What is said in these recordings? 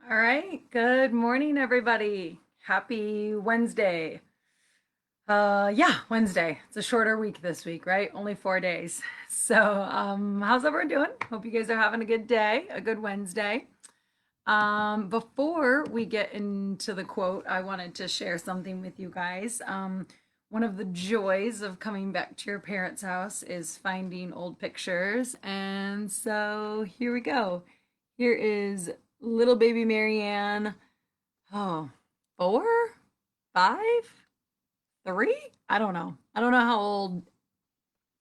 All right. Good morning, everybody. Happy Wednesday. Yeah, Wednesday. It's a shorter week this week, right? Only 4 days. So, how's everyone doing? Hope you guys are having a good day, a good Wednesday. Before we get into the quote, I wanted to share something with you guys. One of the joys of coming back to your parents' house is finding old pictures. And so here we go. Here is little baby Marianne. Oh, 4, 5, 3? I don't know. I don't know how old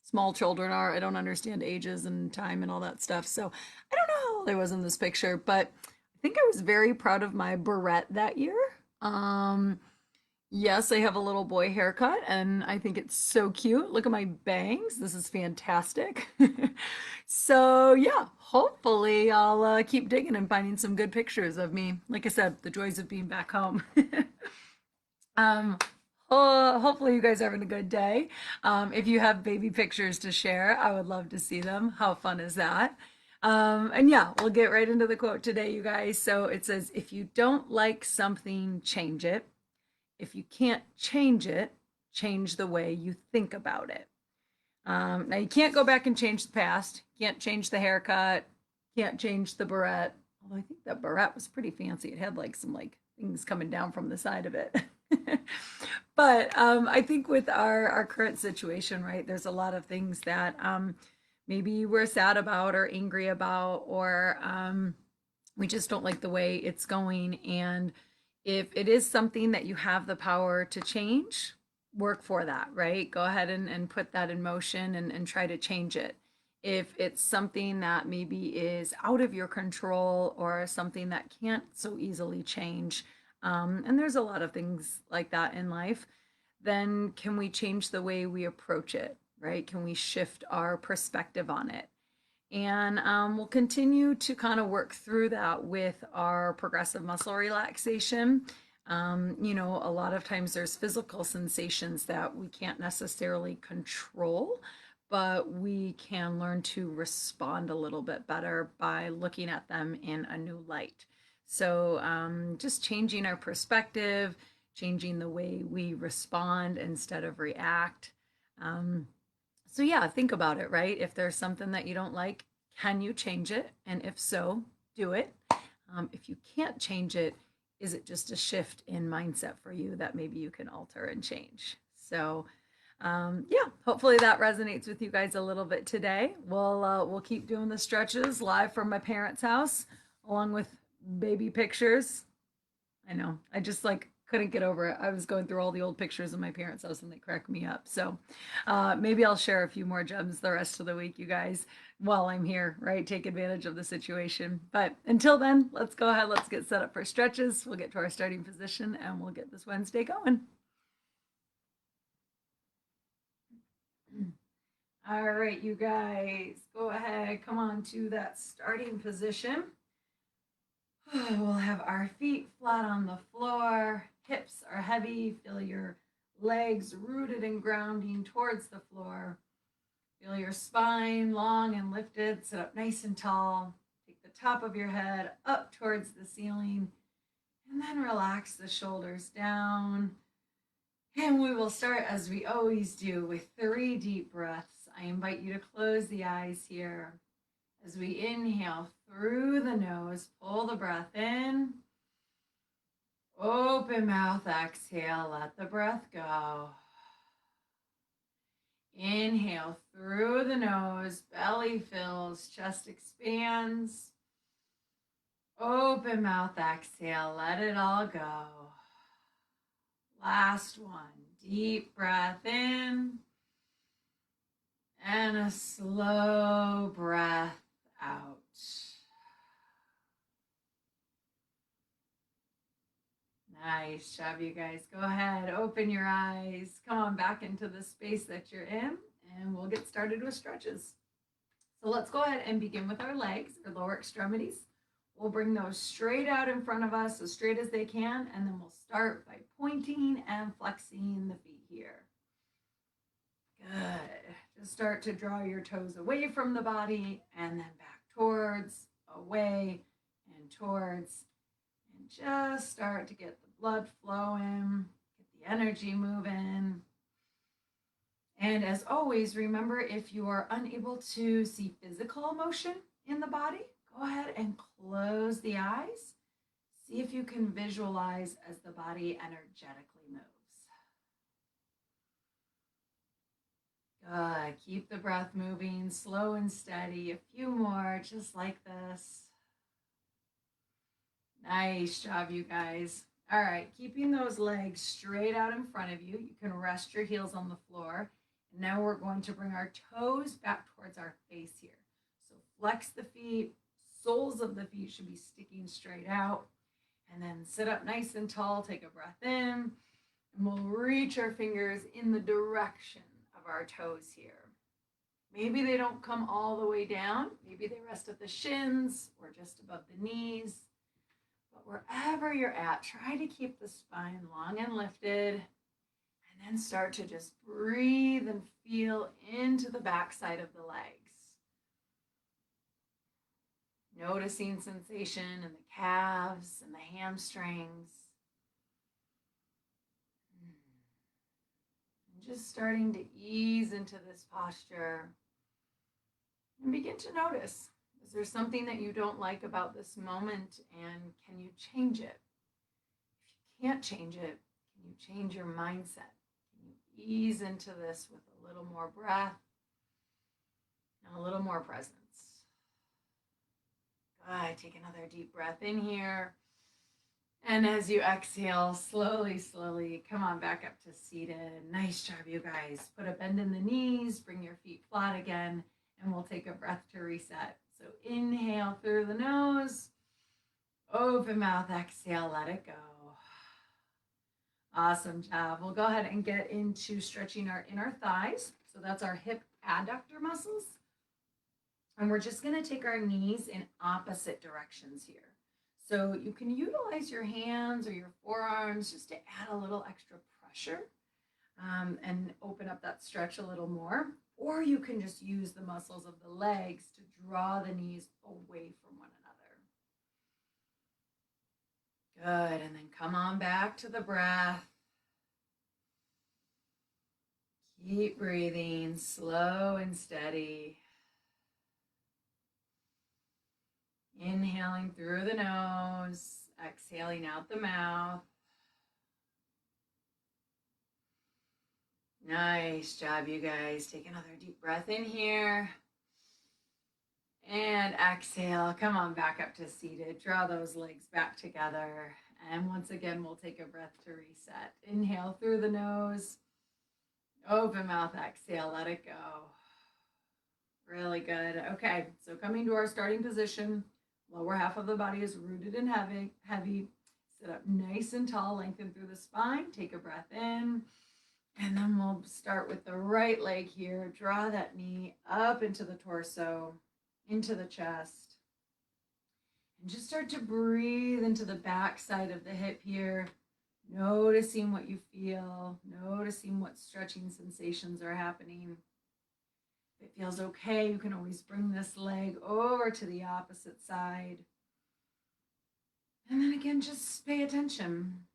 small children are. I don't understand ages and time and all that stuff. So I don't know how old I was in this picture, but I think I was very proud of my barrette that year. Um, yes, I have a little boy haircut and I think it's so cute. Look at my bangs. This is fantastic. So yeah, hopefully I'll keep digging and finding some good pictures of me. Like I said, the joys of being back home. Um, hopefully you guys are having a good day. If you have baby pictures to share, I would love to see them. How fun is that? And yeah, we'll get right into the quote today, you guys. So it says, if you don't like something, change it. If you can't change it, change the way you think about it. Now you can't go back and change the past. Can't change the haircut. Can't change the barrette. Although I think that barrette was pretty fancy. It had like some like things coming down from the side of it. But I think with our current situation, right, there's a lot of things that maybe we're sad about or angry about, or we just don't like the way it's going. And if it is something that you have the power to change, work for that, right? Go ahead and put that in motion and try to change it. If it's something that maybe is out of your control or something that can't so easily change, and there's a lot of things like that in life, then can we change the way we approach it, right? Can we shift our perspective on it? And we'll continue to kind of work through that with our progressive muscle relaxation. A lot of times there's physical sensations that we can't necessarily control, but we can learn to respond a little bit better by looking at them in a new light. So, just changing our perspective, changing the way we respond instead of react. Um, so yeah, think about it, right? If there's something that you don't like, can you change it? And if so, do it. If you can't change it, is it just a shift in mindset for you that maybe you can alter and change? So, yeah, hopefully that resonates with you guys a little bit today. We'll keep doing the stretches live from my parents' house, along with baby pictures. I know. I just like couldn't get over it. I was going through all the old pictures of my parents' house and they cracked me up. So maybe I'll share a few more gems the rest of the week, you guys, while I'm here, right? Take advantage of the situation. But until then, let's go ahead. Let's get set up for stretches. We'll get to our starting position and we'll get this Wednesday going. All right, you guys, go ahead. Come on to that starting position. We'll have our feet flat on the floor, hips are heavy. Feel your legs rooted and grounding towards the floor. Feel your spine long and lifted. Sit up nice and tall. Take the top of your head up towards the ceiling. And then relax the shoulders down. And we will start as we always do with 3 deep breaths. I invite you to close the eyes here. As we inhale through the nose, pull the breath in. Open mouth, exhale, let the breath go. Inhale through the nose, belly fills, chest expands. Open mouth, exhale, let it all go. Last one, deep breath in. And a slow breath out. Nice job, you guys. Go ahead, open your eyes. Come on back into the space that you're in, and we'll get started with stretches. So let's go ahead and begin with our legs, our lower extremities. We'll bring those straight out in front of us, as straight as they can, and then we'll start by pointing and flexing the feet here. Good. Just start to draw your toes away from the body and then back towards, away, and towards. And just start to get the blood flowing, get the energy moving. And as always, remember, if you are unable to see physical emotion in the body, go ahead and close the eyes. See if you can visualize as the body energetically moves. Good. Keep the breath moving, slow and steady. A few more, just like this. Nice job, you guys. All right, keeping those legs straight out in front of you. You can rest your heels on the floor. And now we're going to bring our toes back towards our face here. So flex the feet. Soles of the feet should be sticking straight out. And then sit up nice and tall. Take a breath in. And we'll reach our fingers in the direction of our toes here. Maybe they don't come all the way down. Maybe they rest at the shins or just above the knees. But wherever you're at, try to keep the spine long and lifted. And then start to just breathe and feel into the backside of the legs. Noticing sensation in the calves and the hamstrings. And just starting to ease into this posture. And begin to notice, is there something that you don't like about this moment, and can you change it? If you can't change it, can you change your mindset? Can you ease into this with a little more breath and a little more presence? Good. Take another deep breath in here. And as you exhale, slowly, slowly, come on back up to seated. Nice job, you guys. Put a bend in the knees, bring your feet flat again, and we'll take a breath to reset. So inhale through the nose, open mouth, exhale, let it go. Awesome job. We'll go ahead and get into stretching our inner thighs. So that's our hip adductor muscles. And we're just going to take our knees in opposite directions here. So you can utilize your hands or your forearms just to add a little extra pressure and open up that stretch a little more. Or you can just use the muscles of the legs to draw the knees away from one another. Good. And then come on back to the breath. Keep breathing slow and steady. Inhaling through the nose, exhaling out the mouth. Nice job, you guys. Take another deep breath in here. And exhale. Come on back up to seated. Draw those legs back together. And once again, we'll take a breath to reset. Inhale through the nose. Open mouth, exhale, let it go. Really good. Okay, so coming to our starting position. Lower half of the body is rooted and heavy. Sit up nice and tall, lengthen through the spine. Take a breath in. And then we'll start with the right leg here. Draw that knee up into the torso, into the chest. And just start to breathe into the back side of the hip here. Noticing what you feel. Noticing what stretching sensations are happening. If it feels okay, you can always bring this leg over to the opposite side. And then again, just pay attention.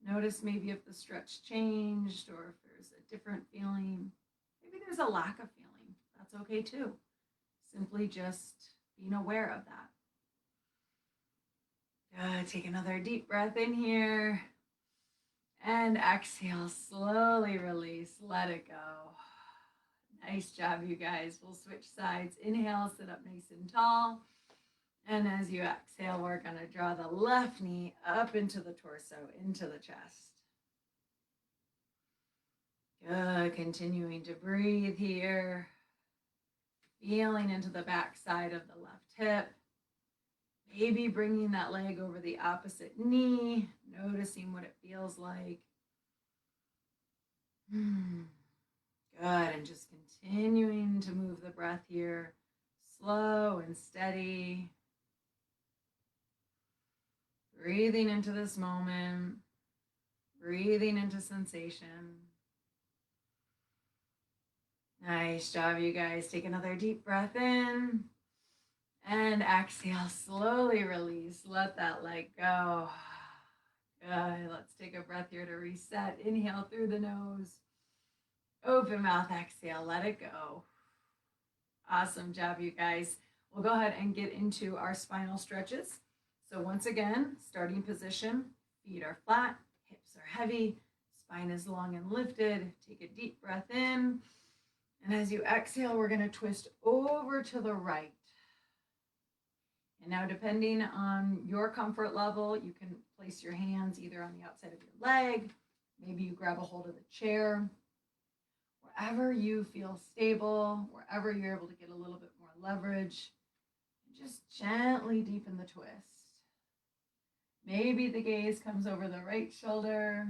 Notice maybe if the stretch changed or if there's a different feeling. Maybe there's a lack of feeling. That's okay too. Simply just being aware of that. Good. Take another deep breath in here. And exhale, slowly release. Let it go. Nice job, you guys. We'll switch sides. Inhale, sit up nice and tall. And as you exhale, we're going to draw the left knee up into the torso, into the chest. Good. Continuing to breathe here. Feeling into the back side of the left hip. Maybe bringing that leg over the opposite knee. Noticing what it feels like. Good. And just continuing to move the breath here. Slow and steady. Breathing into this moment. Breathing into sensation. Nice job, you guys. Take another deep breath in. And exhale, slowly release. Let that leg go. Good. Let's take a breath here to reset. Inhale through the nose. Open mouth, exhale, let it go. Awesome job, you guys. We'll go ahead and get into our spinal stretches. So once again, starting position, feet are flat, hips are heavy, spine is long and lifted. Take a deep breath in. And as you exhale, we're going to twist over to the right. And now, depending on your comfort level, you can place your hands either on the outside of your leg. Maybe you grab a hold of the chair. Wherever you feel stable, wherever you're able to get a little bit more leverage, just gently deepen the twist. Maybe the gaze comes over the right shoulder.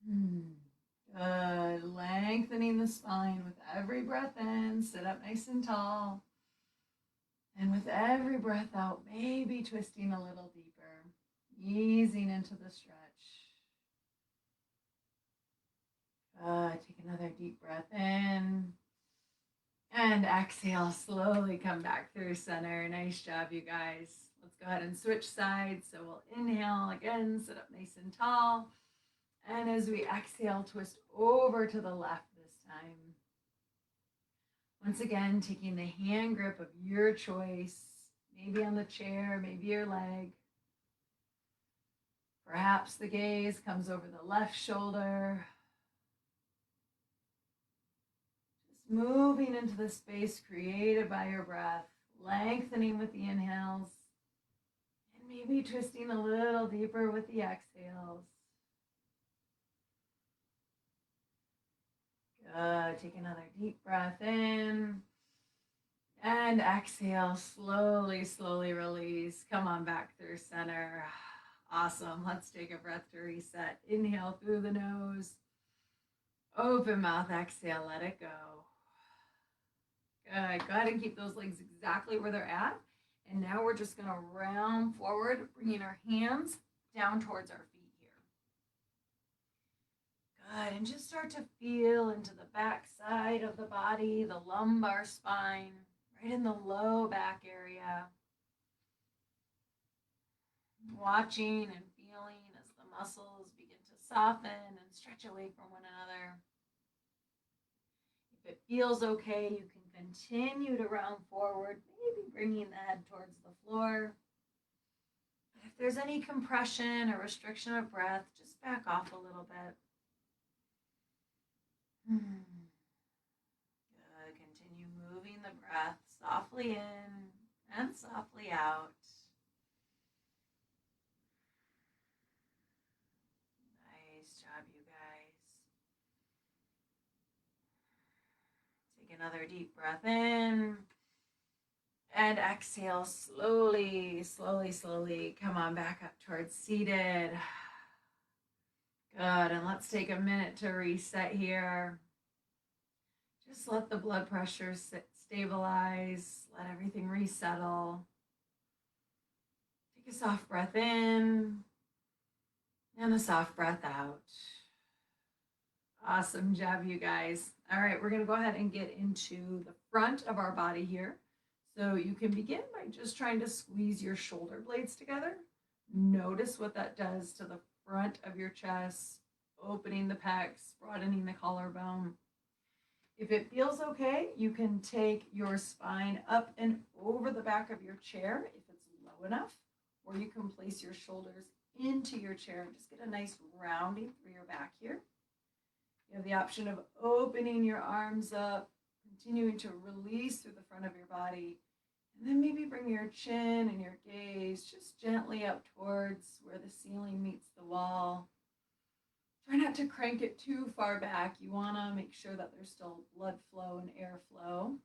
Good. Lengthening the spine with every breath in. Sit up nice and tall. And with every breath out, maybe twisting a little deeper, easing into the stretch. Take another deep breath in. And exhale, slowly come back through center. Nice job, you guys. Let's go ahead and switch sides. So we'll inhale again, sit up nice and tall. And as we exhale, twist over to the left this time. Once again, taking the hand grip of your choice, maybe on the chair, maybe your leg. Perhaps the gaze comes over the left shoulder. Just moving into the space created by your breath, lengthening with the inhales, and maybe twisting a little deeper with the exhales. Good. Take another deep breath in. And exhale, slowly, slowly release. Come on back through center. Awesome. Let's take a breath to reset. Inhale through the nose. Open mouth, exhale, let it go. Good. Go ahead and keep those legs exactly where they're at. And now we're just going to round forward, bringing our hands down towards our feet here. Good. And just start to feel into the back side of the body, the lumbar spine, right in the low back area. Watching and feeling as the muscles begin to soften and stretch away from one another. If it feels okay, you can continue to round forward, maybe bringing the head towards the floor. But if there's any compression or restriction of breath, just back off a little bit. Good. Continue moving the breath softly in and softly out. Nice job, you guys. Take another deep breath in. And exhale, slowly, slowly, slowly. Come on back up towards seated. Good, and let's take a minute to reset here. Just let the blood pressure stabilize. Let everything resettle. Take a soft breath in and a soft breath out. Awesome job, you guys. All right, we're going to go ahead and get into the front of our body here. So you can begin by just trying to squeeze your shoulder blades together. Notice what that does to the front of your chest, opening the pecs, broadening the collarbone. If it feels okay, you can take your spine up and over the back of your chair if it's low enough, or you can place your shoulders into your chair and just get a nice rounding through your back here. You have the option of opening your arms up, continuing to release through the front of your body, and then maybe bring your chin and your gaze just gently up towards where the ceiling meets the wall. Try not to crank it too far back. You want to make sure that there's still blood flow and airflow.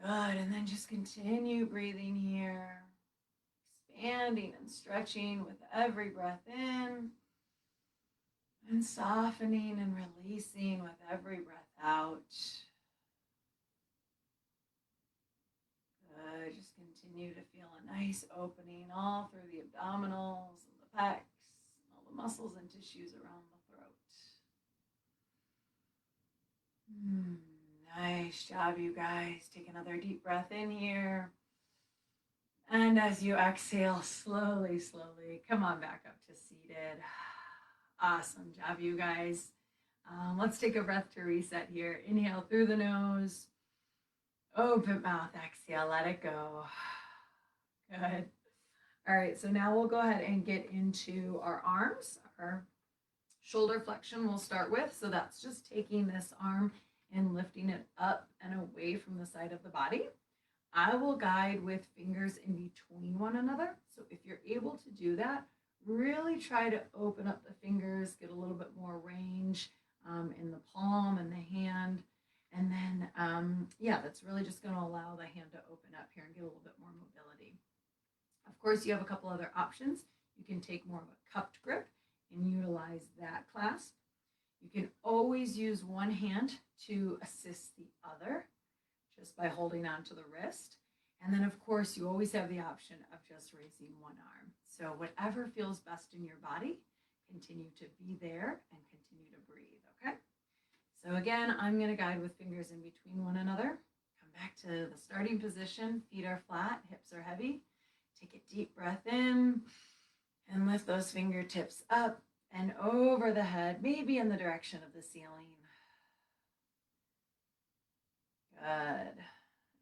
Good, and then just continue breathing here, expanding and stretching with every breath in, and softening and releasing with every breath out. Good, just continue to feel a nice opening all through the abdominals and the pecs, all the muscles and tissues around the throat. Nice job, you guys. Take another deep breath in here. And as you exhale, slowly, slowly, come on back up to seated. Awesome job, you guys. Let's take a breath to reset here. Inhale through the nose, open mouth, exhale, let it go. Good. All right, so now we'll go ahead and get into our arms. Our shoulder flexion we'll start with. So that's just taking this arm and lifting it up and away from the side of the body. I will guide with fingers in between one another. So if you're able to do that, really try to open up the fingers, get a little bit more range in the palm and the hand. And then, that's really just going to allow the hand to open up here and get a little bit more mobility. Of course, you have a couple other options. You can take more of a cupped grip and utilize that clasp. You can always use one hand to assist the other just by holding on to the wrist. And then, of course, you always have the option of just raising one arm. So whatever feels best in your body, continue to be there and continue to breathe, okay? So again, I'm going to guide with fingers in between one another. Come back to the starting position. Feet are flat, hips are heavy. Take a deep breath in and lift those fingertips up and over the head, maybe in the direction of the ceiling. Good.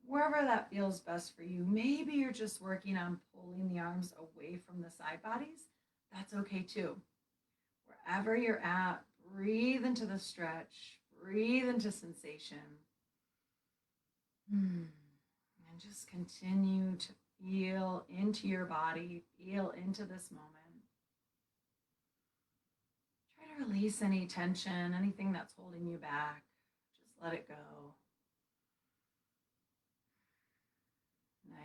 Wherever that feels best for you. Maybe you're just working on pulling the arms away from the side bodies. That's okay too. Wherever you're at, breathe into the stretch, breathe into sensation. And just continue to feel into your body, feel into this moment. Try to release any tension, anything that's holding you back. Just let it go.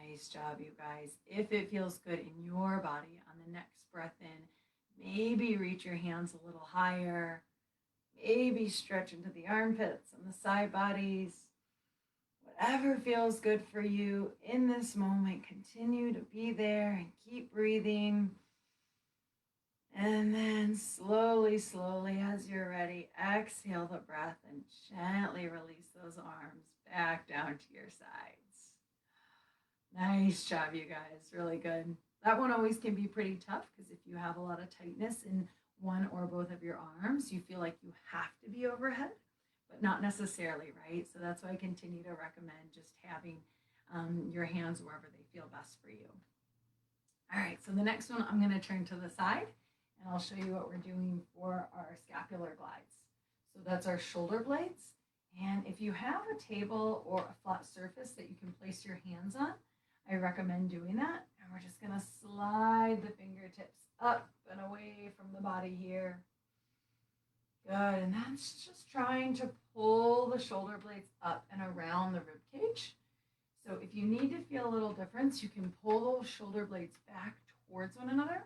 Nice job, you guys. If it feels good in your body, on the next breath in, maybe reach your hands a little higher. Maybe stretch into the armpits and the side bodies. Whatever feels good for you in this moment, continue to be there and keep breathing. And then slowly, slowly, as you're ready, exhale the breath and gently release those arms back down to your sides. Nice job, you guys. Really good. That one always can be pretty tough because if you have a lot of tightness in one or both of your arms, you feel like you have to be overhead, but not necessarily, right? So that's why I continue to recommend just having your hands wherever they feel best for you. All right, so the next one, I'm going to turn to the side and I'll show you what we're doing for our scapular glides. So that's our shoulder blades. And if you have a table or a flat surface that you can place your hands on, I recommend doing that. And we're just going to slide the fingertips up and away from the body here. Good, and that's just trying to pull the shoulder blades up and around the rib cage. So if you need to feel a little difference, you can pull those shoulder blades back towards one another,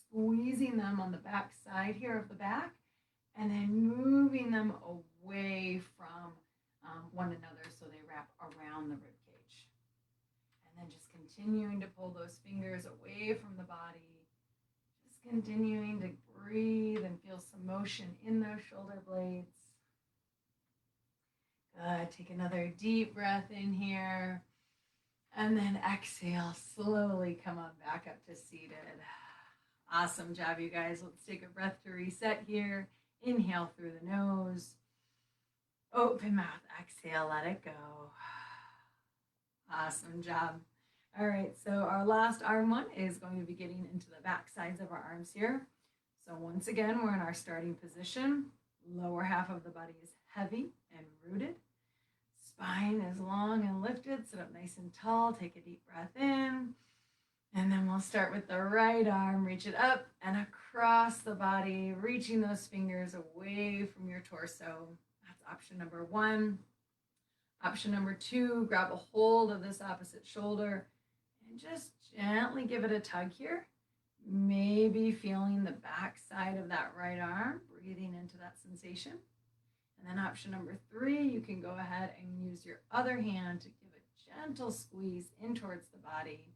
squeezing them on the back side here of the back, and then moving them away from one another so they wrap around the rib cage. And then just continuing to pull those fingers away from the body. Just continuing to breathe and feel some motion in those shoulder blades. Good. Take another deep breath in here. And then exhale, slowly come on back up to seated. Awesome job, you guys. Let's take a breath to reset here. Inhale through the nose. Open mouth, exhale, let it go. Awesome job. All right, so our last arm one is going to be getting into the back sides of our arms here. So once again, we're in our starting position. Lower half of the body is heavy and rooted. Spine is long and lifted. Sit up nice and tall. Take a deep breath in. And then we'll start with the right arm. Reach it up and across the body, reaching those fingers away from your torso. That's option number one. Option number two, grab a hold of this opposite shoulder and just gently give it a tug here. Maybe feeling the back side of that right arm, breathing into that sensation. And then option number three, you can go ahead and use your other hand to give a gentle squeeze in towards the body.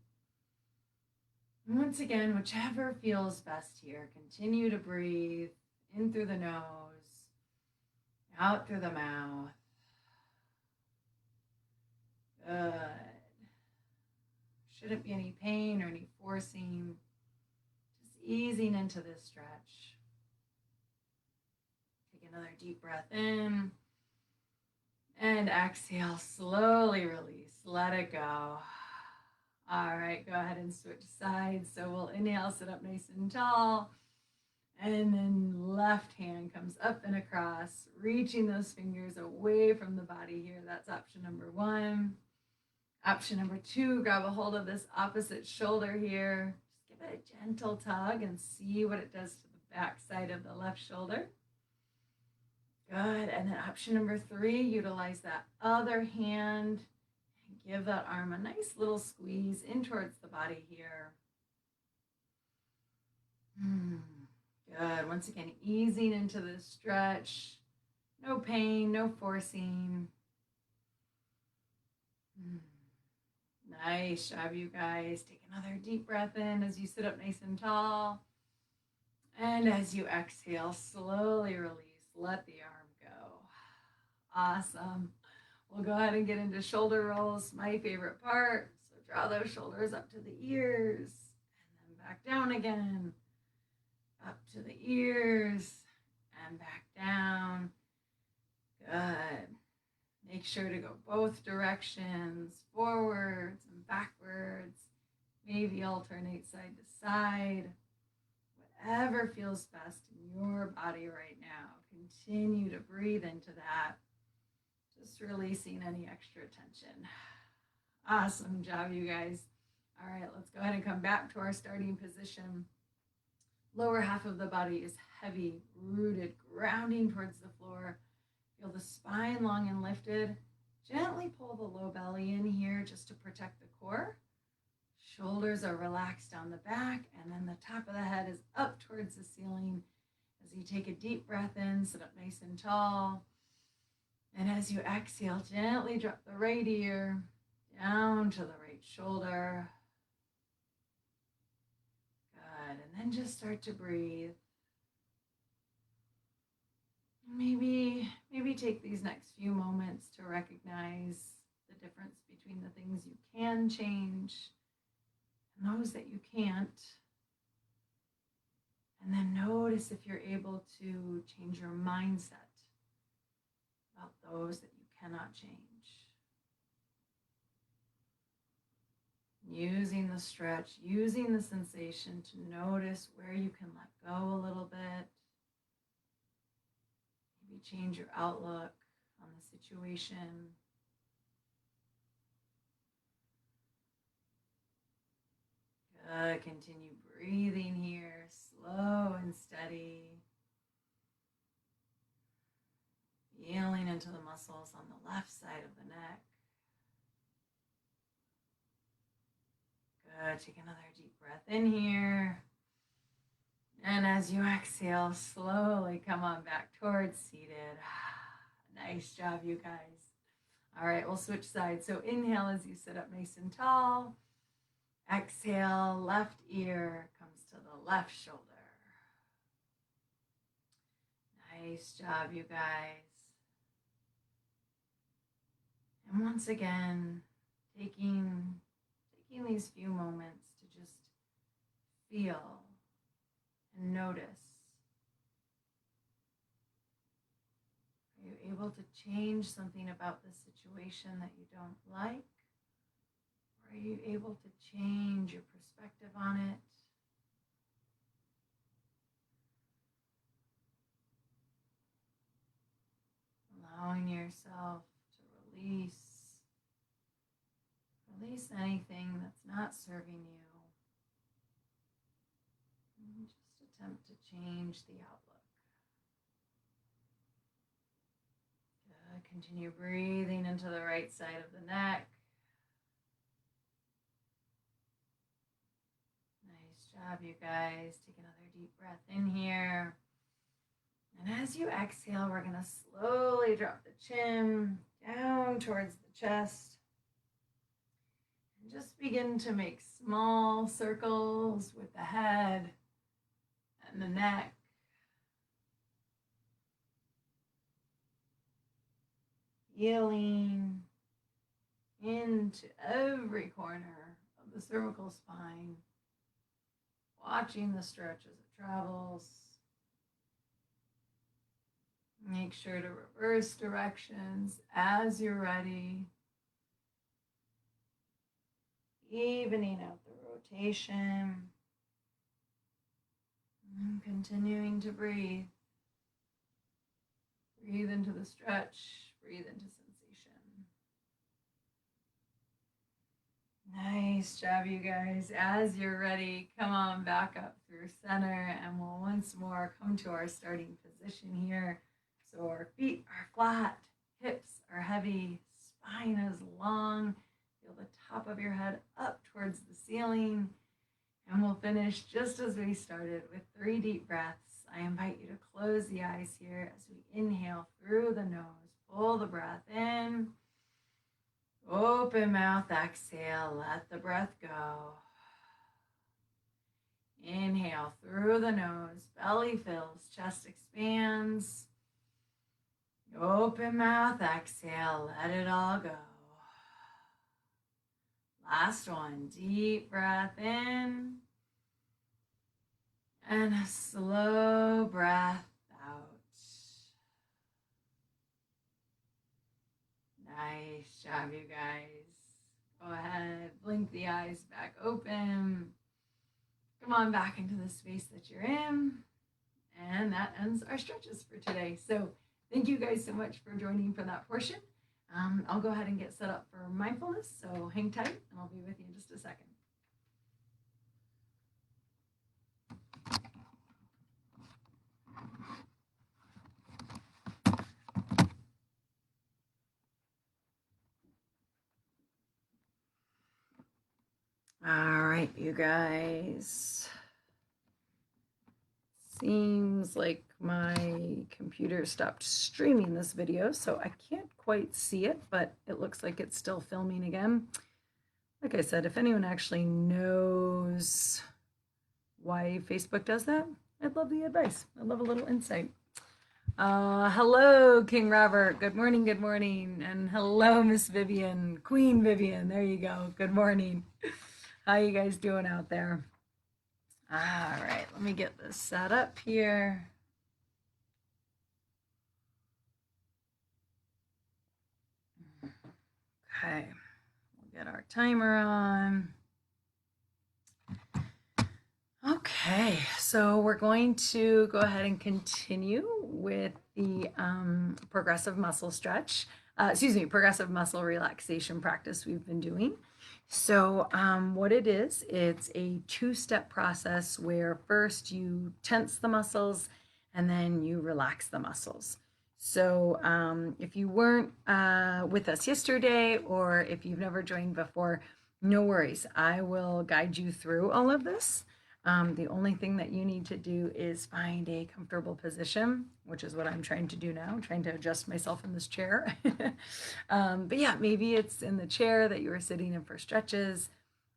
And once again, whichever feels best here, continue to breathe in through the nose, out through the mouth. Good. shouldn't be any pain or any forcing. Just easing into this stretch. Take another deep breath in. And exhale, slowly release. Let it go. All right, go ahead and switch sides. So we'll inhale, sit up nice and tall. And then left hand comes up and across, reaching those fingers away from the body here. That's option number 1. Option number 2, grab a hold of this opposite shoulder here. Just give it a gentle tug and see what it does to the back side of the left shoulder. Good. And then option number 3, utilize that other hand and give that arm a nice little squeeze in towards the body here. Good. Once again, easing into this stretch. No pain, no forcing. Nice job, you guys. Take another deep breath in as you sit up nice and tall. And as you exhale, slowly release. Let the arm go. Awesome. We'll go ahead and get into shoulder rolls, my favorite part. So draw those shoulders up to the ears and then back down again. Up to the ears and back down. Good. Make sure to go both directions, forwards and backwards. Maybe alternate side to side. Whatever feels best in your body right now. Continue to breathe into that. Just releasing any extra tension. Awesome job, you guys. All right, let's go ahead and come back to our starting position. Lower half of the body is heavy, rooted, grounding towards the floor. Feel the spine long and lifted. Gently pull the low belly in here just to protect the core. Shoulders are relaxed down the back, and then the top of the head is up towards the ceiling. As you take a deep breath in, sit up nice and tall. And as you exhale, gently drop the right ear down to the right shoulder. Good. And then just start to breathe. Maybe take these next few moments to recognize the difference between the things you can change and those that you can't. And then notice if you're able to change your mindset about those that you cannot change. Using the stretch, using the sensation to notice where you can let go a little bit. Maybe change your outlook on the situation. Good. Continue breathing here, slow and steady. Feeling into the muscles on the left side of the neck. Good. Take another deep breath in here. And as you exhale, slowly come on back towards seated. Nice job, you guys. All right, we'll switch sides. So inhale as you sit up nice and tall. Exhale, left ear comes to the left shoulder. Nice job, you guys. And once again, taking these few moments to just feel and notice. Are you able to change something about the situation that you don't like? Or are you able to change your perspective on it? Allowing yourself to release anything that's not serving you. And just attempt to change the outlook. Good. Continue breathing into the right side of the neck. Nice job, you guys. Take another deep breath in here. And as you exhale, we're going to slowly drop the chin down towards the chest. And just begin to make small circles with the head and the neck. Feeling into every corner of the cervical spine, watching the stretch as it travels. Make sure to reverse directions as you're ready. Evening out the rotation. And continuing to breathe. Breathe into the stretch. Breathe into sensation. Nice job, you guys. As you're ready, come on back up through center, and we'll once more come to our starting position here. So our feet are flat, hips are heavy, spine is long. Feel the top of your head up towards the ceiling. And we'll finish just as we started with 3 deep breaths. I invite you to close the eyes here as we inhale through the nose. Pull the breath in. Open mouth, exhale. Let the breath go. Inhale through the nose. Belly fills, chest expands. Open mouth, exhale. Let it all go. Last one, deep breath in, and a slow breath out. Nice job, you guys. Go ahead, blink the eyes back open. Come on back into the space that you're in. And that ends our stretches for today. So thank you guys so much for joining for that portion. I'll go ahead and get set up for mindfulness, so hang tight, and I'll be with you in just a second. All right, you guys. Seems like my computer stopped streaming this video, so I can't quite see it, but it looks like it's still filming again. Like I said, if anyone actually knows why Facebook does that, I'd love the advice. I'd love a little insight. Hello, King Robert. Good morning, good morning. And hello, Miss Vivian, Queen Vivian. There you go. Good morning. How you guys doing out there? All right, let me get this set up here. Okay, we'll get our timer on. Okay, so we're going to go ahead and continue with the progressive muscle stretch, progressive muscle relaxation practice we've been doing. So what it is, it's a 2-step process where first you tense the muscles and then you relax the muscles. So if you weren't with us yesterday, or if you've never joined before, no worries. I will guide you through all of this. The only thing that you need to do is find a comfortable position, which is what I'm trying to do now. I'm trying to adjust myself in this chair. But yeah, maybe it's in the chair that you were sitting in for stretches.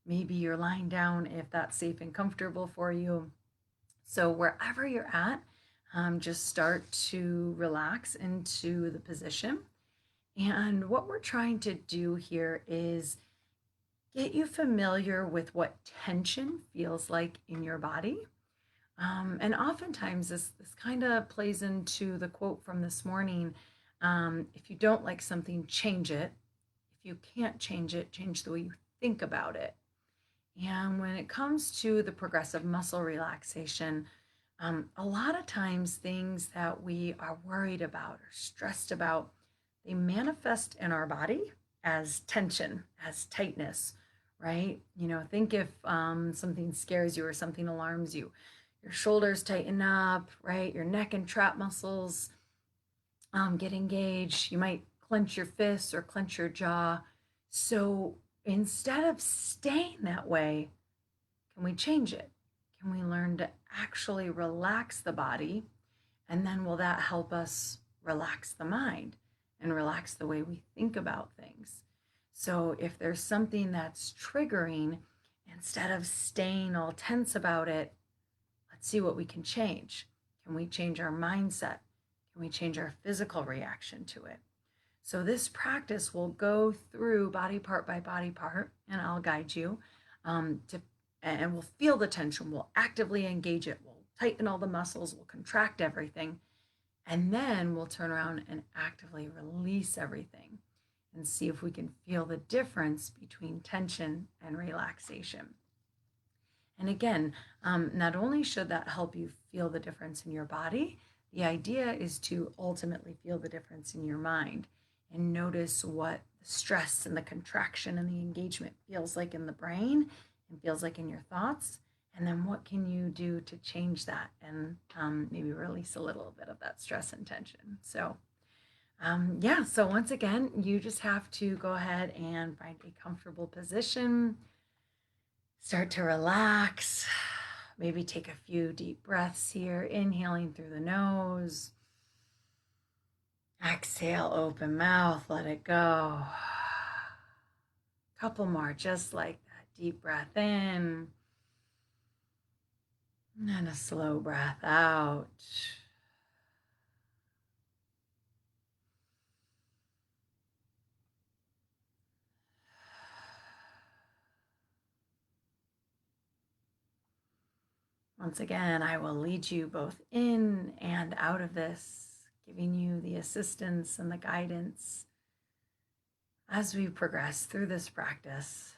Maybe you're lying down if that's safe and comfortable for you. So wherever you're at, just start to relax into the position. And what we're trying to do here is get you familiar with what tension feels like in your body. And oftentimes this kind of plays into the quote from this morning. If you don't like something, change it. If you can't change it, change the way you think about it. And when it comes to the progressive muscle relaxation, a lot of times things that we are worried about or stressed about, they manifest in our body as tension, as tightness, right? You know, think if something scares you or something alarms you, your shoulders tighten up, right? Your neck and trap muscles get engaged. You might clench your fists or clench your jaw. So instead of staying that way, can we change it? Can we learn to actually relax the body? And then will that help us relax the mind and relax the way we think about things? So if there's something that's triggering, instead of staying all tense about it, let's see what we can change. Can we change our mindset? Can we change our physical reaction to it? So this practice will go through body part by body part, and I'll guide you. and we'll feel the tension. We'll actively engage it. We'll tighten all the muscles. We'll contract everything. And then we'll turn around and actively release everything and see if we can feel the difference between tension and relaxation. And again, not only should that help you feel the difference in your body, the idea is to ultimately feel the difference in your mind and notice what the stress and the contraction and the engagement feels like in the brain and feels like in your thoughts. And then what can you do to change that and maybe release a little bit of that stress and tension? So yeah, so once again, you just have to go ahead and find a comfortable position. Start to relax. Maybe take a few deep breaths here, inhaling through the nose. Exhale, open mouth, let it go. Couple more, just like that. Deep breath in. And a slow breath out. Once again, I will lead you both in and out of this, giving you the assistance and the guidance as we progress through this practice.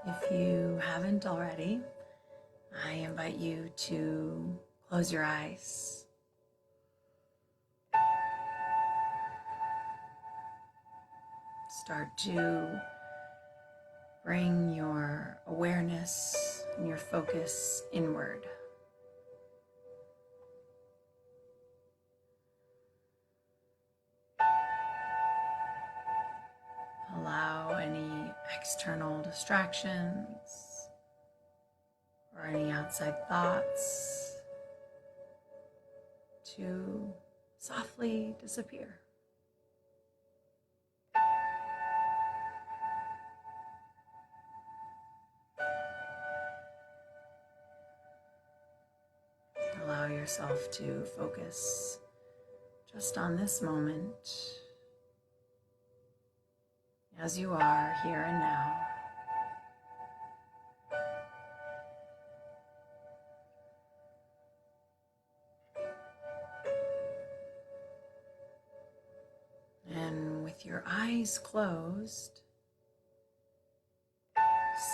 If you haven't already, I invite you to close your eyes. Start to bring your awareness and your focus inward. Allow any external distractions or any outside thoughts to softly disappear. Allow yourself to focus just on this moment as you are here and now. And with your eyes closed,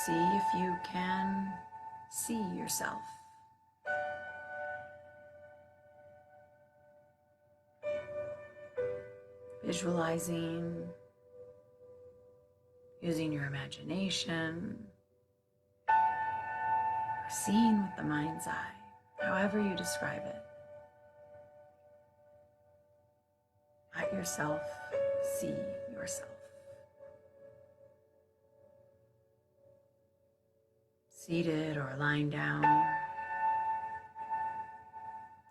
see if you can see yourself. Visualizing, using your imagination, or seeing with the mind's eye, however you describe it. Let yourself see yourself. Seated or lying down,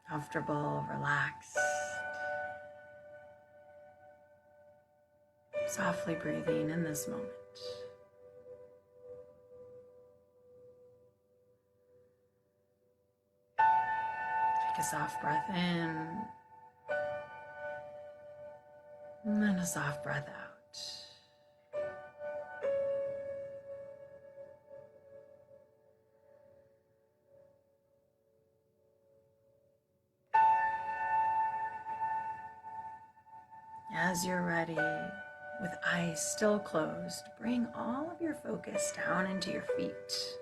comfortable, relaxed. Softly breathing in this moment. Take a soft breath in, and then a soft breath out. As you're ready, with eyes still closed, bring all of your focus down into your feet.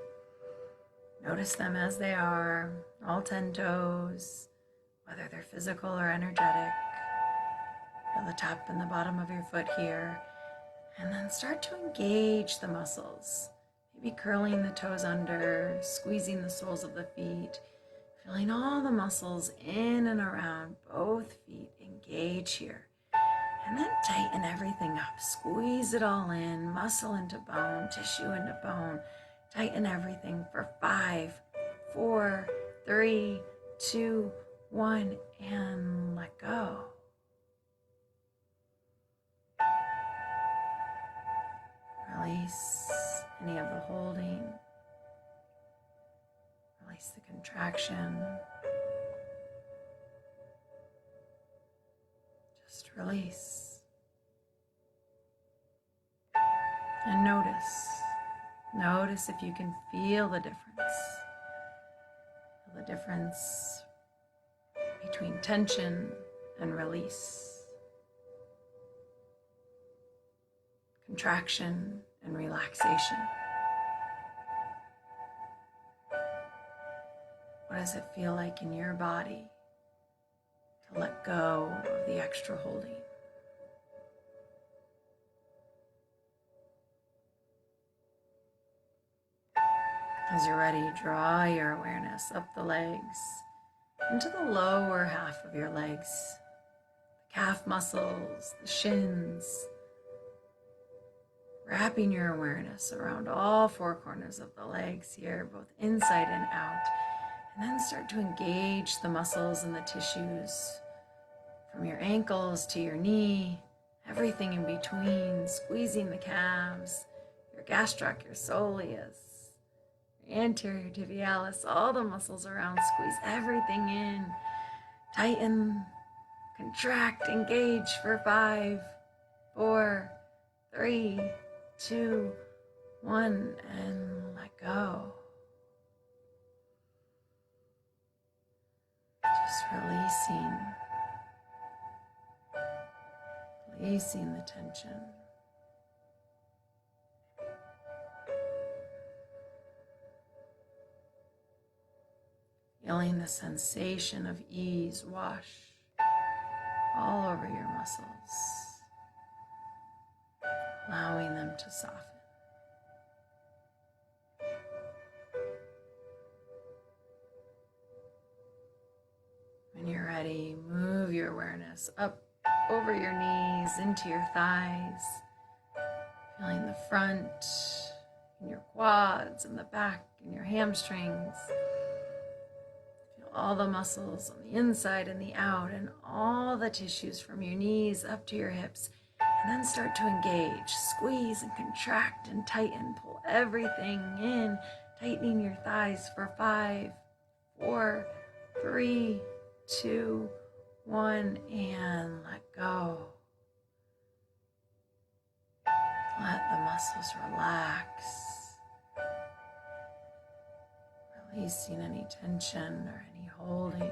Notice them as they are, all 10 toes, whether they're physical or energetic. Feel the top and the bottom of your foot here. And then start to engage the muscles. Maybe curling the toes under, squeezing the soles of the feet, feeling all the muscles in and around both feet engage here. And then tighten everything up. Squeeze it all in, muscle into bone, tissue into bone. Tighten everything for 5, 4, 3, 2, 1, and let go. Release any of the holding. Release the contraction. Just release. And notice. Notice if you can feel the difference. Feel the difference between tension and release. Contraction and relaxation. What does it feel like in your body to let go of the extra holding? As you're ready, draw your awareness up the legs, into the lower half of your legs, the calf muscles, the shins, wrapping your awareness around all 4 corners of the legs here, both inside and out, and then start to engage the muscles and the tissues from your ankles to your knee, everything in between, squeezing the calves, your gastroc, your soleus, anterior tibialis, all the muscles around, squeeze everything in, tighten, contract, engage for 5, 4, 3, 2, 1, and let go. Just releasing the tension. Feeling the sensation of ease wash all over your muscles, allowing them to soften. When you're ready, move your awareness up over your knees, into your thighs, feeling the front, and your quads, and the back, and your hamstrings. Feel all the muscles on the inside and the out, and all the tissues from your knees up to your hips. And then start to engage, squeeze and contract and tighten, pull everything in, tightening your thighs for 5, 4, 3, 2, 1, and let go. Let the muscles relax, releasing any tension or any holding.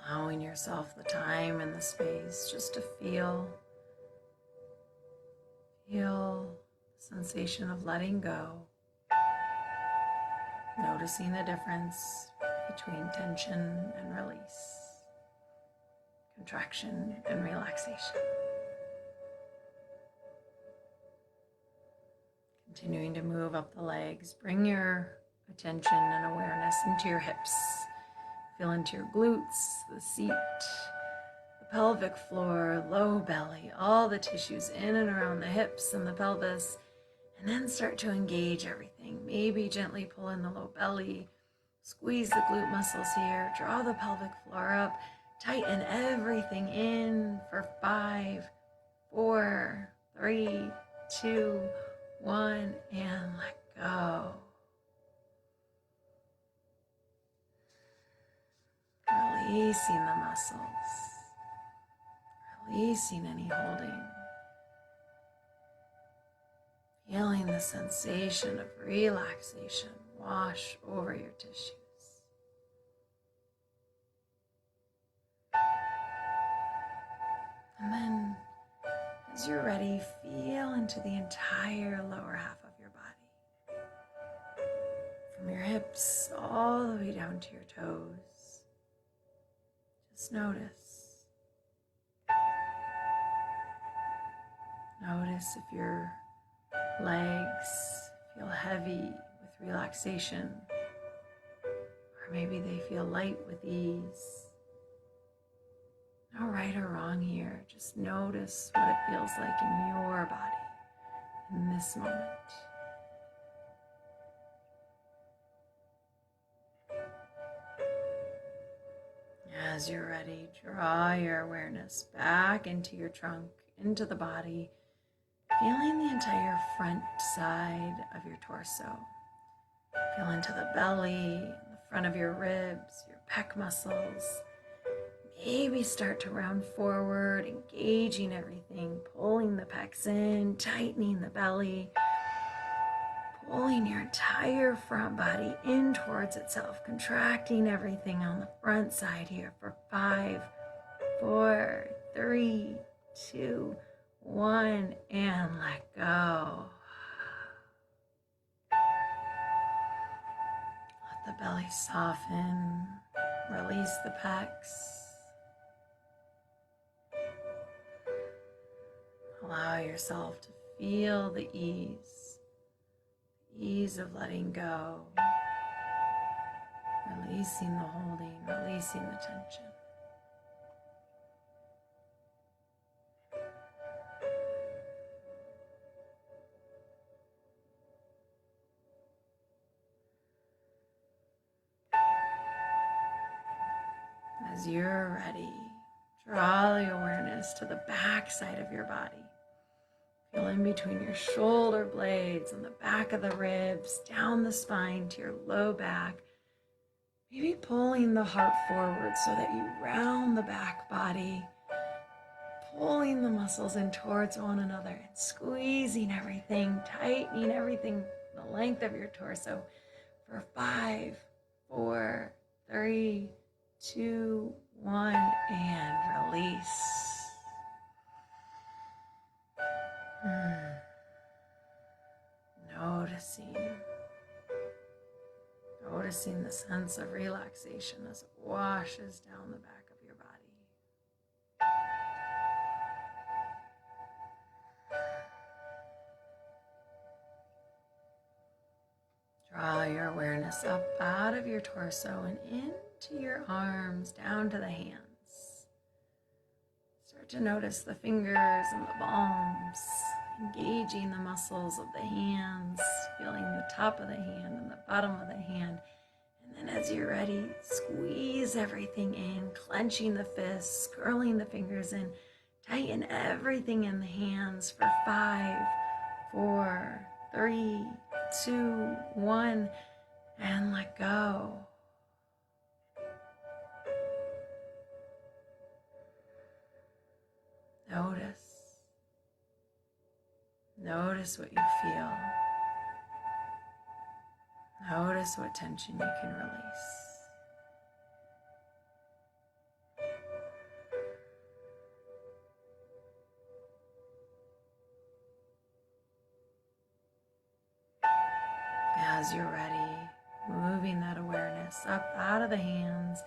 Allowing yourself the time and the space just to feel the sensation of letting go, noticing the difference between tension and release, contraction and relaxation. Continuing to move up the legs, bring your attention and awareness into your hips. Feel into your glutes, the seat, the pelvic floor, low belly, all the tissues in and around the hips and the pelvis, and then start to engage everything. Maybe gently pull in the low belly, squeeze the glute muscles here, draw the pelvic floor up, tighten everything in for 5, 4, 3, 2, 1, and let go. Releasing the muscles, releasing any holding, feeling the sensation of relaxation wash over your tissues. And then, as you're ready, feel into the entire lower half of your body, from your hips all the way down to your toes. Just notice. Notice if your legs feel heavy with relaxation, or maybe they feel light with ease. No right or wrong here. Just notice what it feels like in your body in this moment. As you're ready, draw your awareness back into your trunk, into the body, feeling the entire front side of your torso. Feel into the belly, the front of your ribs, your pec muscles. Maybe start to round forward, engaging everything, pulling the pecs in, tightening the belly, pulling your entire front body in towards itself, contracting everything on the front side here for 5, 4, 3, 2, 1, and let go. Let the belly soften, release the pecs. Allow yourself to feel the ease of letting go, releasing the holding, releasing the tension. As you're ready, draw the awareness to the back side of your body. Feel in between your shoulder blades and the back of the ribs, down the spine to your low back. Maybe pulling the heart forward so that you round the back body, pulling the muscles in towards one another and squeezing everything, tightening everything the length of your torso for 5, 4, 3, 2, 1, and release. Noticing the sense of relaxation as it washes down the back of your body. Draw your awareness up out of your torso and into your arms, down to the hands. Start to notice the fingers and the palms, engaging the muscles of the hands, feeling the top of the hand and the bottom of the hand. And then as you're ready, squeeze everything in, clenching the fists, curling the fingers in, tighten everything in the hands for 5, 4, 3, 2, 1, and let go. Notice what you feel. Notice what tension you can release. As you're ready, moving that awareness up out of the hands,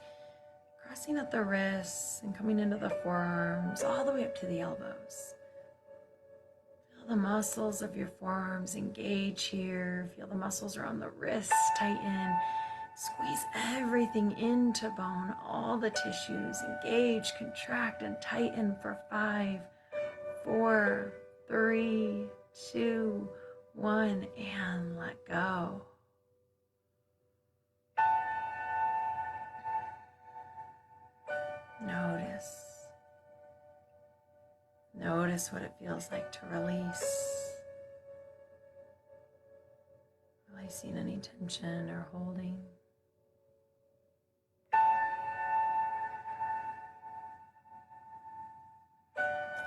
crossing at the wrists and coming into the forearms, all the way up to the elbows. Feel the muscles of your forearms engage here. Feel the muscles around the wrists tighten. Squeeze everything into bone, all the tissues. Engage, contract, and tighten for 5, 4, 3, 2, 1, and let go. Notice what it feels like to release. Releasing any tension or holding.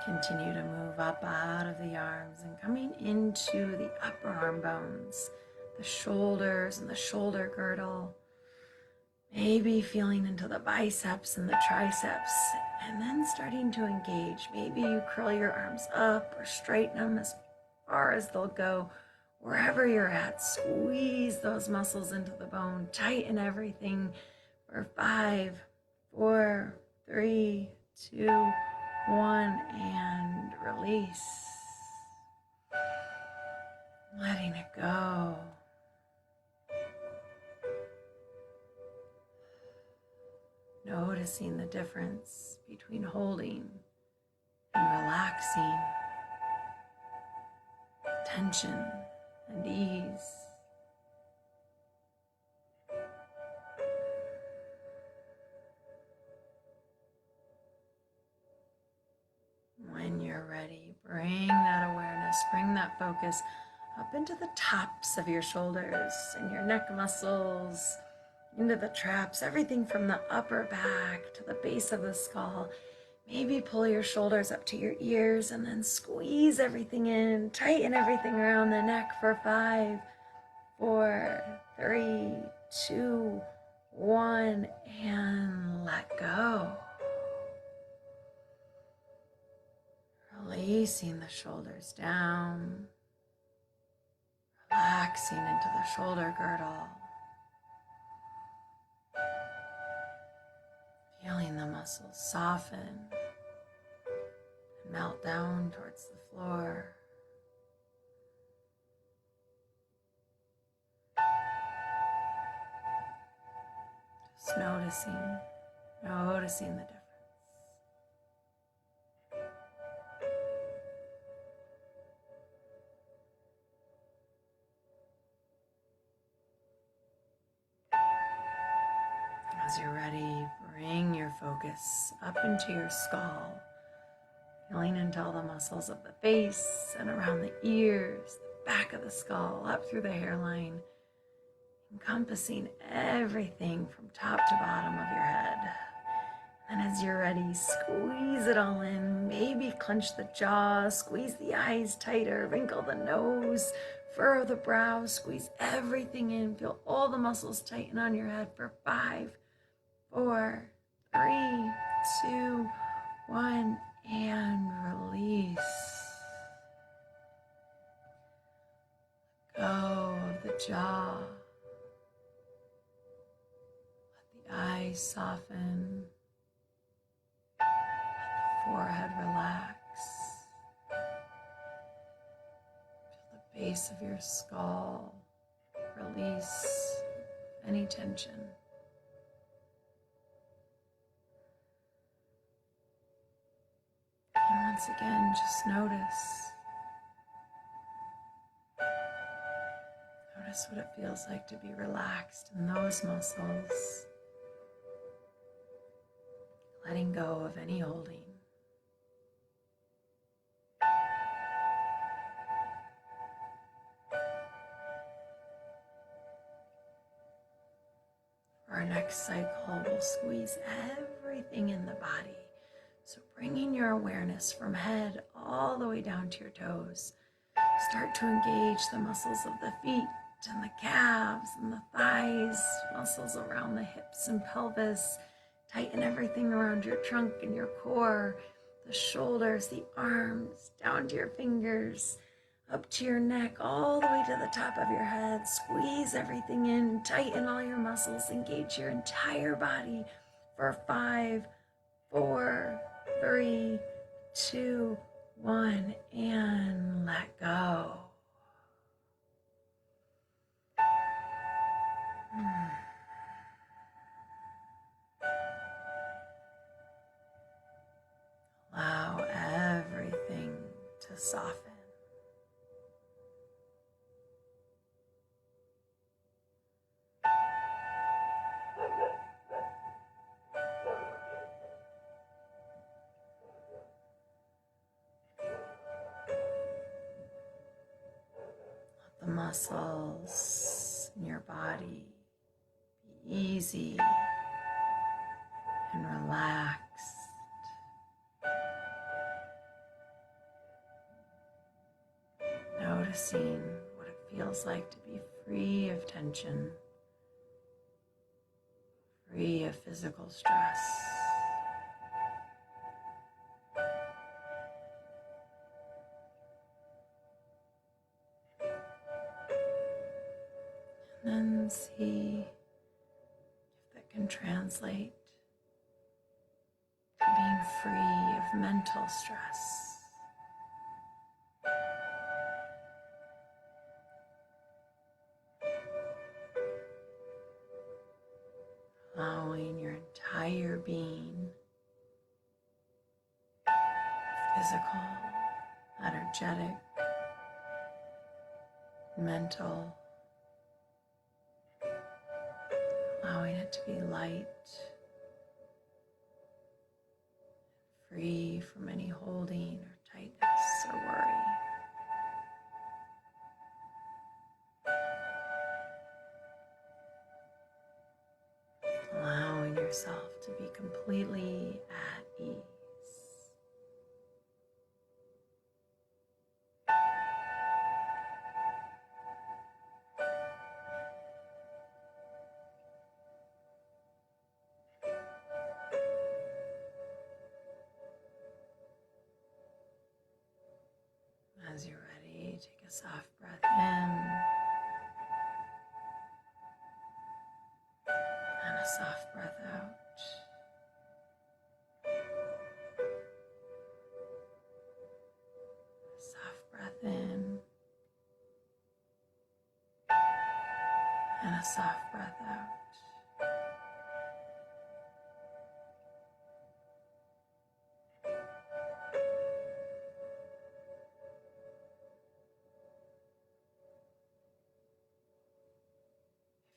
Continue to move up out of the arms and coming into the upper arm bones, the shoulders and the shoulder girdle. Maybe feeling into the biceps and the triceps, and then starting to engage. Maybe you curl your arms up or straighten them as far as they'll go. Wherever you're at, squeeze those muscles into the bone. Tighten everything for 5, 4, 3, 2, 1, and release. Letting it go. Noticing the difference between holding and relaxing, tension and ease. When you're ready, bring that awareness, bring that focus up into the tops of your shoulders and your neck muscles, into the traps, everything from the upper back to the base of the skull. Maybe pull your shoulders up to your ears and then squeeze everything in, tighten everything around the neck for 5, 4, 3, 2, 1, and let go. Releasing the shoulders down, relaxing into the shoulder girdle, feeling the muscles soften and melt down towards the floor. Just noticing the difference. As you're ready, bring your focus up into your skull, feeling into all the muscles of the face and around the ears, the back of the skull, up through the hairline, encompassing everything from top to bottom of your head. And as you're ready, squeeze it all in. Maybe clench the jaw, squeeze the eyes tighter, wrinkle the nose, furrow the brow, squeeze everything in. Feel all the muscles tighten on your head for 5, 4, 3, 2, 1, and release. Let go of the jaw. Let the eyes soften. Forehead relax. Feel the base of your skull. Release any tension. And once again, just notice. Notice what it feels like to be relaxed in those muscles. Letting go of any holding. For our next cycle, we'll squeeze everything in the body. So bringing your awareness from head all the way down to your toes. Start to engage the muscles of the feet and the calves and the thighs, muscles around the hips and pelvis. Tighten everything around your trunk and your core, the shoulders, the arms, down to your fingers, up to your neck, all the way to the top of your head. Squeeze everything in, tighten all your muscles, engage your entire body for 5, 4, 3, 2, 1, and let go. Allow everything to soften. Let the muscles in your body be easy and relaxed. Noticing what it feels like to be free of tension, free of physical stress. And then see if that can translate to being free of mental stress. Allowing your entire physical, energetic, mental, allowing it to be light, free from any holding or tightness or worry. Allowing yourself to be completely at ease. As you're ready, take a soft breath in and a soft breath out. Soft breath in and a soft breath out.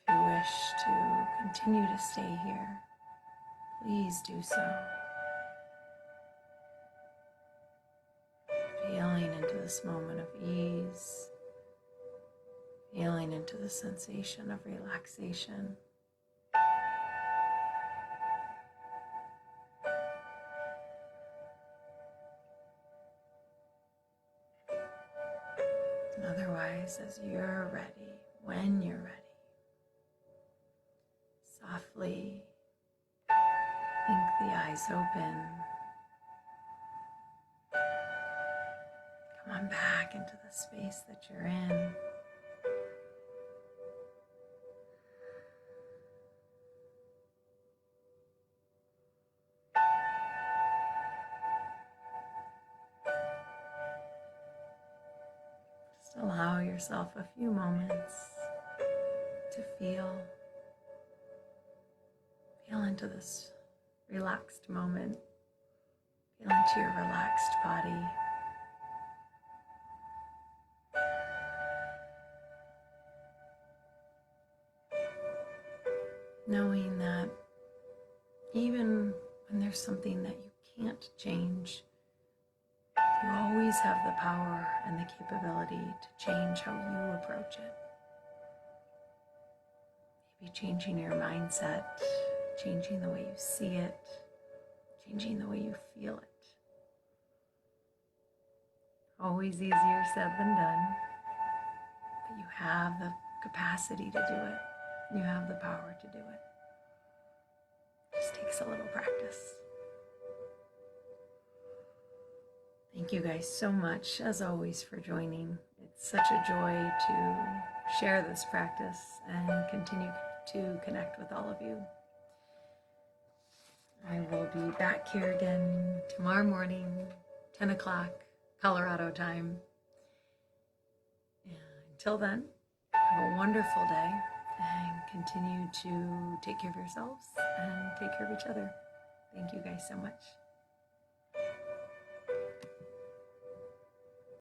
If you wish to continue to stay here, please do so. Feeling into this moment of ease, feeling into the sensation of relaxation. And otherwise, as you're ready, when you're ready, softly blink the eyes open. Come on back into the space that you're in. Just allow yourself a few moments to feel into this relaxed moment. Feel into your relaxed body. Knowing that even when there's something that you can't change, you always have the power and the capability to change how you approach it. Maybe changing your mindset, changing the way you see it, changing the way you feel it. Always easier said than done, but you have the capacity to do it. You have the power to do it. It just takes a little practice. Thank you guys so much, as always, for joining. It's such a joy to share this practice and continue to connect with all of you. I will be back here again tomorrow morning, 10 o'clock, Colorado time. And until then, have a wonderful day and continue to take care of yourselves and take care of each other. Thank you guys so much.